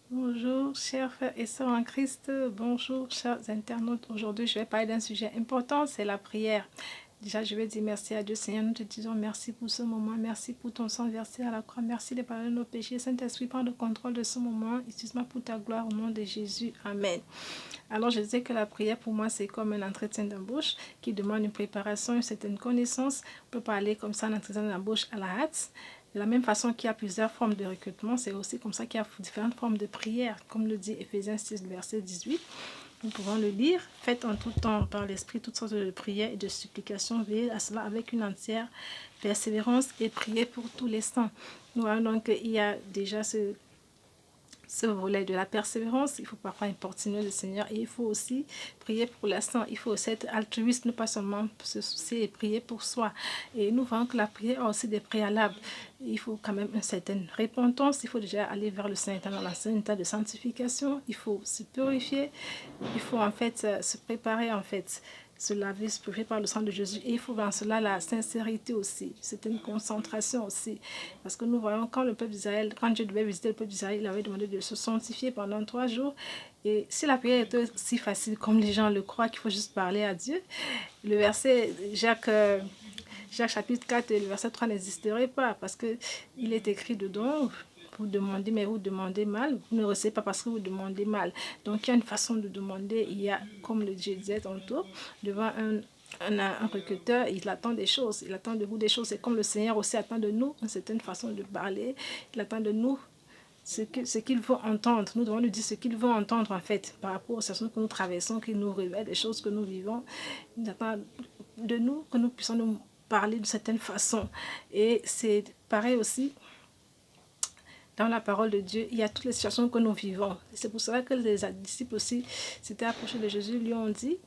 Bonjour, chers frères et sœurs en Christ. Bonjour, chers internautes. Aujourd'hui, je vais parler d'un sujet important, c'est la prière. Déjà, je vais dire merci à Dieu, Seigneur. Nous te disons merci pour ce moment. Merci pour ton sang versé à la croix. Merci de pardonner nos péchés. Saint-Esprit, prends le contrôle de ce moment. Utilise-moi pour ta gloire au nom de Jésus. Amen. Alors, je sais que la prière, pour moi, c'est comme un entretien d'embauche qui demande une préparation, une certaine connaissance. On peut parler comme ça, un entretien d'embauche à la hâte. De la même façon qu'il y a plusieurs formes de recrutement, c'est aussi comme ça qu'il y a différentes formes de prière. Comme le dit Éphésiens 6, verset 18, nous pouvons le lire. Faites en tout temps par l'Esprit toutes sortes de prières et de supplications. Veillez à cela avec une entière persévérance et priez pour tous les saints. Nous voyons donc qu'il y a déjà ce volet de la persévérance. Il faut parfois importuner le Seigneur et il faut aussi prier pour l'instant. Il faut aussi être altruiste, ne pas seulement se soucier et prier pour soi. Et nous voyons que la prière a aussi des préalables. Il faut quand même une certaine repentance. Il faut déjà aller vers le Saint-État dans l'ancien état de sanctification. Il faut se purifier. Il faut en fait se préparer en fait. Se laver, se purifier par le sang de Jésus. Et il faut dans cela la sincérité aussi. C'est une concentration aussi. Parce que nous voyons quand le peuple d'Israël, quand Dieu devait visiter le peuple d'Israël, il avait demandé de se sanctifier pendant 3 jours. Et si la prière était si facile comme les gens le croient, qu'il faut juste parler à Dieu, le verset Jacques chapitre 4 et le verset 3 n'existerait pas parce qu'il est écrit dedans. Vous demandez, mais vous demandez mal. Vous ne recevez pas parce que vous demandez mal. Donc, il y a une façon de demander. Il y a, comme le Dieu disait tantôt, devant un recruteur, il attend des choses. Il attend de vous des choses. C'est comme le Seigneur aussi attend de nous une certaine façon de parler. Il attend de nous ce qu'il veut entendre. Nous devons lui dire ce qu'il veut entendre, en fait, par rapport aux situations que nous traversons, qu'il nous révèle des choses que nous vivons. Il attend de nous que nous puissions nous parler de certaines façons. Et c'est pareil aussi dans la parole de Dieu, il y a toutes les situations que nous vivons. C'est pour cela que les disciples aussi s'étaient approchés de Jésus, lui ont dit,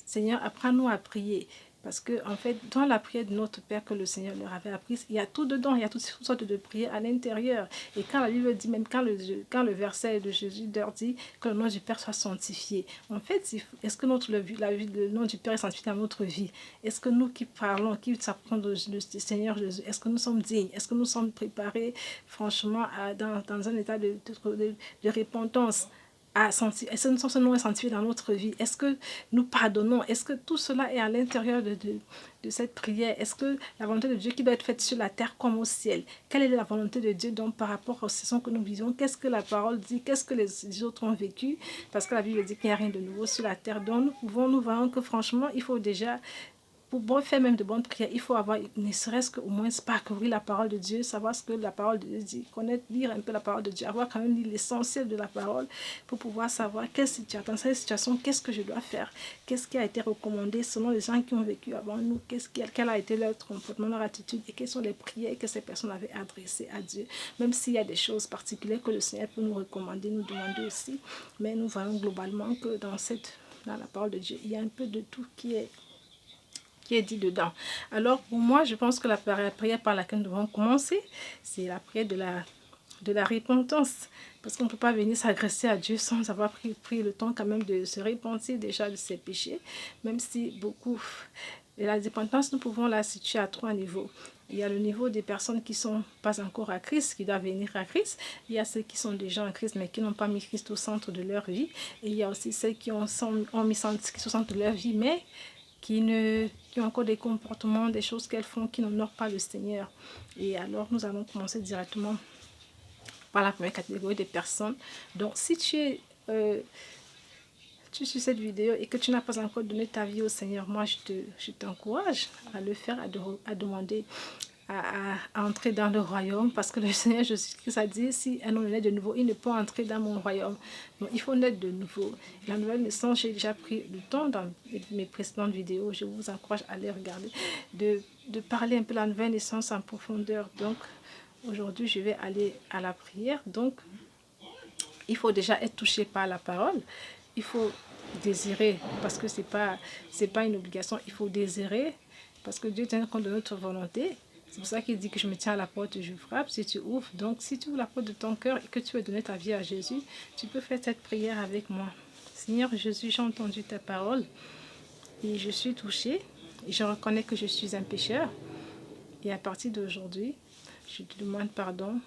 Seigneur, apprends-nous à prier. Parce que, en fait, dans la prière de notre Père que le Seigneur leur avait apprise, il y a tout dedans, il y a toutes sortes de prières à l'intérieur. Et quand la Bible dit, même quand le verset de Jésus leur dit que le nom du Père soit sanctifié, en fait, est-ce que le nom du Père est sanctifié dans notre vie? Est-ce que nous qui parlons, qui s'apprend du Seigneur Jésus, est-ce que nous sommes dignes? Est-ce que nous sommes préparés, franchement, dans un état de repentance? Est-ce que nous sommes sanctifiés dans notre vie? Est-ce que nous pardonnons? Est-ce que tout cela est à l'intérieur de cette prière? Est-ce que la volonté de Dieu qui doit être faite sur la terre comme au ciel? Quelle est la volonté de Dieu donc par rapport aux saisons que nous vivons? Qu'est-ce que la parole dit? Qu'est-ce que les autres ont vécu? Parce que la Bible dit qu'il n'y a rien de nouveau sur la terre. Donc nous voyons que franchement, il faut déjà pour faire même de bonnes prières, il faut avoir, ne serait-ce qu'au moins parcourir la parole de Dieu, savoir ce que la parole de Dieu dit, connaître, lire un peu la parole de Dieu, avoir quand même l'essentiel de la parole pour pouvoir savoir dans cette situation, qu'est-ce que je dois faire, qu'est-ce qui a été recommandé selon les gens qui ont vécu avant nous, quel a été leur comportement, leur attitude et quelles sont les prières que ces personnes avaient adressées à Dieu. Même s'il y a des choses particulières que le Seigneur peut nous recommander, nous demander aussi, mais nous voyons globalement que dans la parole de Dieu, il y a un peu de tout qui est dit dedans. Alors, pour moi, je pense que la prière par laquelle nous devons commencer, c'est la prière de la repentance. Parce qu'on ne peut pas venir s'agresser à Dieu sans avoir pris le temps quand même de se repentir déjà de ses péchés. Même si beaucoup... Et la repentance, nous pouvons la situer à 3 niveaux. Il y a le niveau des personnes qui ne sont pas encore à Christ, qui doivent venir à Christ. Il y a ceux qui sont déjà en Christ, mais qui n'ont pas mis Christ au centre de leur vie. Et il y a aussi ceux qui ont mis Christ au centre de leur vie, mais qui ont encore des comportements, des choses qu'elles font qui n'honorent pas le Seigneur. Et alors, nous allons commencer directement par la première catégorie des personnes. Donc, si tu suis cette vidéo et que tu n'as pas encore donné ta vie au Seigneur, moi, je t'encourage à le faire, à demander à entrer dans le royaume, parce que le Seigneur Jésus-Christ a dit, si un homme est né de nouveau, il ne peut entrer dans mon royaume. Donc il faut naître de nouveau. La nouvelle naissance, j'ai déjà pris le temps dans mes précédentes vidéos, je vous encourage à les regarder, de parler un peu de la nouvelle naissance en profondeur. Donc aujourd'hui, je vais aller à la prière. Donc il faut déjà être touché par la parole. Il faut désirer, parce que c'est pas une obligation, il faut désirer, parce que Dieu tient compte de notre volonté. C'est pour ça qu'il dit que je me tiens à la porte et je frappe si tu ouvres. Donc, si tu ouvres la porte de ton cœur et que tu veux donner ta vie à Jésus, tu peux faire cette prière avec moi. Seigneur Jésus, j'ai entendu ta parole et je suis touchée et je reconnais que je suis un pécheur. Et à partir d'aujourd'hui, je te demande pardon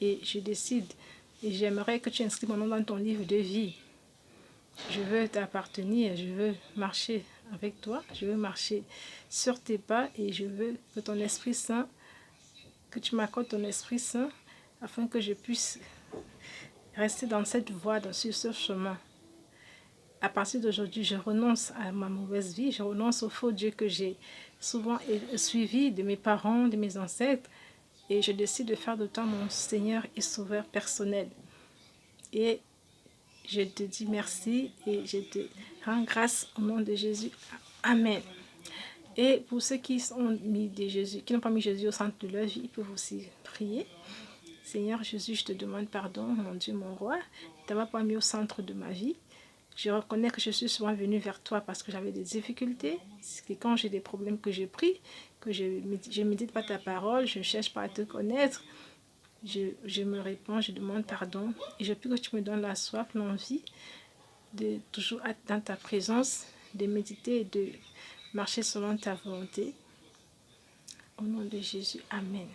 et je décide Et j'aimerais que tu inscrives mon nom dans ton livre de vie. Je veux t'appartenir, je veux marcher avec toi, je veux marcher sur tes pas et je veux que ton Esprit Saint, que tu m'accordes ton Esprit Saint afin que je puisse rester dans cette voie, sur ce chemin. À partir d'aujourd'hui, je renonce à ma mauvaise vie, je renonce au faux Dieu que j'ai souvent suivi de mes parents, de mes ancêtres, et je décide de faire de toi mon Seigneur et Sauveur personnel. Et je te dis merci et je te rends grâce au nom de Jésus. Amen. Et pour ceux qui ont mis Jésus, qui n'ont pas mis Jésus au centre de leur vie, ils peuvent aussi prier. Seigneur Jésus, je te demande pardon, mon Dieu, mon roi, de t'avoir pas mis au centre de ma vie. Je reconnais que je suis souvent venue vers toi parce que j'avais des difficultés. C'est quand j'ai des problèmes que j'ai pris, que je ne médite pas ta parole, je ne cherche pas à te connaître. Je me répands, je demande pardon. Et je prie que tu me donnes la soif, l'envie de toujours être dans ta présence, de méditer et de marcher selon ta volonté. Au nom de Jésus, Amen.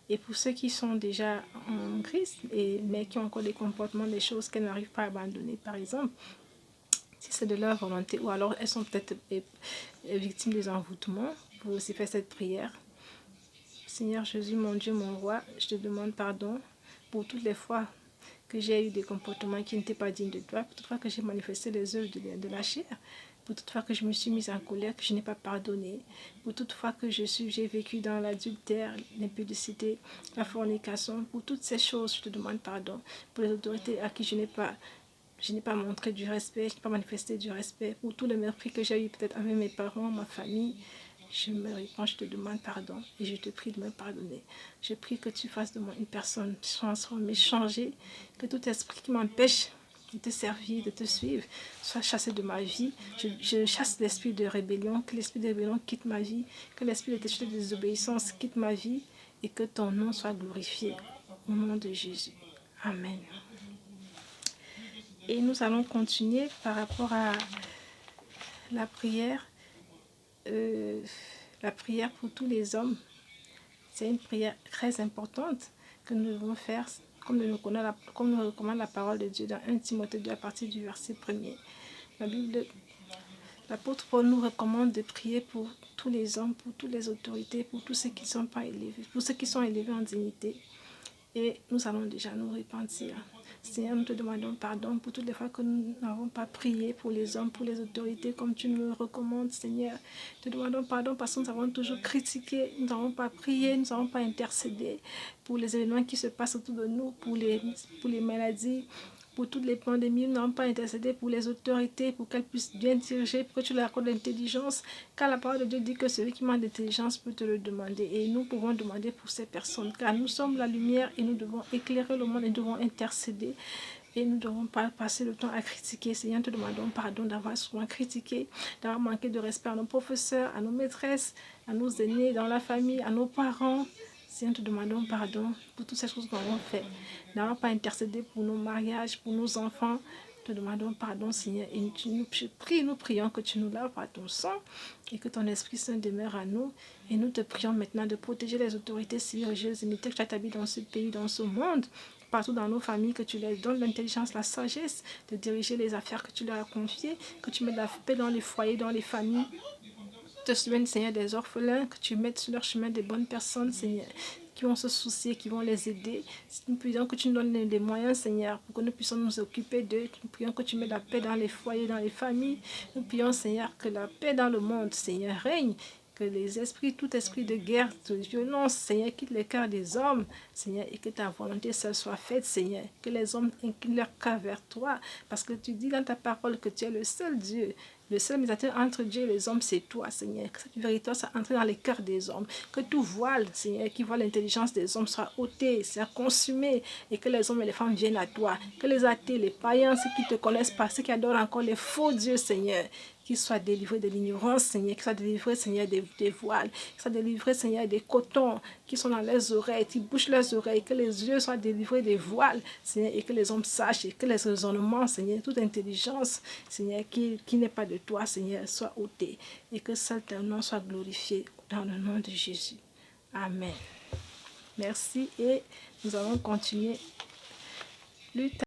Et pour ceux qui sont déjà en Christ, mais qui ont encore des comportements, des choses qu'elles n'arrivent pas à abandonner, par exemple, si c'est de leur volonté, ou alors elles sont peut-être victimes des envoûtements, vous pouvez aussi faire cette prière. Seigneur Jésus, mon Dieu, mon roi, je te demande pardon pour toutes les fois que j'ai eu des comportements qui n'étaient pas dignes de toi, pour toutes les fois que j'ai manifesté les œuvres de la chair, pour toute fois que je me suis mise en colère, que je n'ai pas pardonné, pour toute fois que j'ai vécu dans l'adultère, l'impudicité, la fornication, pour toutes ces choses, je te demande pardon. Pour les autorités à qui je n'ai pas montré du respect, je n'ai pas manifesté du respect, pour tout le mépris que j'ai eu peut-être avec mes parents, ma famille, je me répands, je te demande pardon et je te prie de me pardonner. Je prie que tu fasses de moi une personne transformée, changée, que tout esprit qui m'empêche de te servir, de te suivre, soit chassé de ma vie. Je chasse l'esprit de rébellion, que l'esprit de rébellion quitte ma vie, que l'esprit de désobéissance quitte ma vie et que ton nom soit glorifié. Au nom de Jésus. Amen. Et nous allons continuer par rapport à la prière. La prière pour tous les hommes. C'est une prière très importante que nous devons faire comme nous recommande la parole de Dieu dans 1 Timothée 2 à partir du verset 1er. La Bible, l'apôtre Paul nous recommande de prier pour tous les hommes, pour toutes les autorités, pour tous ceux qui ne sont pas élevés, pour ceux qui sont élevés en dignité. Et nous allons déjà nous repentir. Seigneur, nous te demandons pardon pour toutes les fois que nous n'avons pas prié pour les hommes, pour les autorités, comme tu nous le recommandes, Seigneur. Nous te demandons pardon parce que nous avons toujours critiqué, nous n'avons pas prié, nous n'avons pas intercédé pour les événements qui se passent autour de nous, pour les maladies, pour toutes les pandémies, nous n'avons pas intercédé pour les autorités, pour qu'elles puissent bien diriger, pour que tu leur accordes l'intelligence, car la parole de Dieu dit que celui qui manque d'intelligence peut te le demander. Et nous pouvons demander pour ces personnes, car nous sommes la lumière et nous devons éclairer le monde et nous devons intercéder. Et nous ne devons pas passer le temps à critiquer. Seigneur, nous te demandons pardon d'avoir souvent critiqué, d'avoir manqué de respect à nos professeurs, à nos maîtresses, à nos aînés dans la famille, à nos parents. Seigneur, nous te demandons pardon pour toutes ces choses que nous avons faites. Nous n'avons pas intercédé pour nos mariages, pour nos enfants. Nous te demandons pardon, Seigneur. Et nous prions que tu nous laves par ton sang et que ton Esprit Saint demeure à nous. Et nous te prions maintenant de protéger les autorités civiles, religieuses et militaires que tu as établies dans ce pays, dans ce monde, partout dans nos familles, que tu leur donnes l'intelligence, la sagesse de diriger les affaires que tu leur as confiées, que tu mettes la paix dans les foyers, dans les familles. Te souviens, Seigneur, des orphelins, que tu mettes sur leur chemin des bonnes personnes, Seigneur, qui vont se soucier, qui vont les aider. Nous prions que tu nous donnes des moyens, Seigneur, pour que nous puissions nous occuper d'eux. Nous prions que tu mettes la paix dans les foyers, dans les familles. Nous prions, Seigneur, que la paix dans le monde, Seigneur, règne. Que les esprits, tout esprit de guerre, de violence, Seigneur, quitte les cœurs des hommes, Seigneur, et que ta volonté seule soit faite, Seigneur. Que les hommes inclinent leur cœur vers toi, parce que tu dis dans ta parole que tu es le seul Dieu. Le seul médiateur entre Dieu et les hommes, c'est toi, Seigneur. Que cette vérité soit entrée dans les cœurs des hommes. Que tout voile, Seigneur, qui voit l'intelligence des hommes soit ôté, soit consumé. Et que les hommes et les femmes viennent à toi. Que les athées, les païens, ceux qui ne te connaissent pas, ceux qui adorent encore les faux dieux, Seigneur, qu'ils soient délivrés de l'ignorance, Seigneur, qu'ils soient délivrés, Seigneur, des voiles, qu'ils soient délivrés, Seigneur, des cotons qui sont dans leurs oreilles, qui bouchent leurs oreilles, que les yeux soient délivrés des voiles, Seigneur, et que les hommes sachent, et que les raisonnements, Seigneur, toute intelligence, Seigneur, qui n'est pas de toi, Seigneur, soit ôté, et que seul ton nom soit glorifié dans le nom de Jésus. Amen. Merci, et nous allons continuer plus tard.